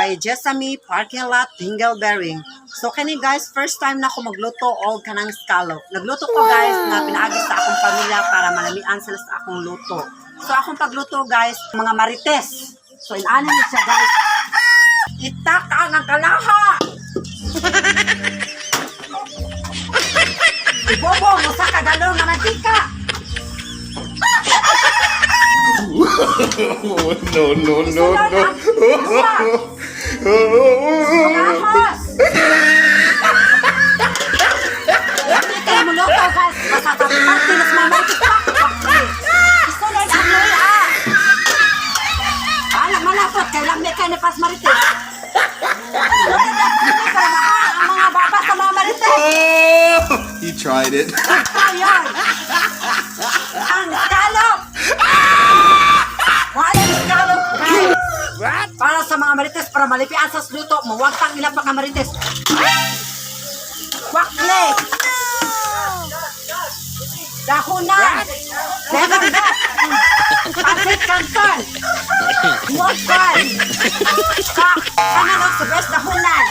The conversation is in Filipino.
by Jessamy Parking Lot, Dingleberry. So kani guys, first time na ako magluto og kanang scallop. Nagluto ko guys na pinaagi sa akong pamilya para malamian sila sa akong luto. So akong pagluto guys, mga marites. So inaano ni siya guys. Itaka ng kalaha. Ibobo mo sa kagalong na mantika. No. Ahos! Hindi kayo mo luto, guys. Masasapati na sa mga marites. Isunod ang luya. Alam, malapot. Kailang may kayo na pas marites. Ang mga baba sa mga marites. He tried it. Ayan. Ang scallop. Wala ang scallop, guys. What? Para sa mga marites, para malipian sa luto, mawagtang ilang mga marites. Wakle! Dahunan! Lemongrass! Pancit canton! Mokal! Kanalog sa best dahunan!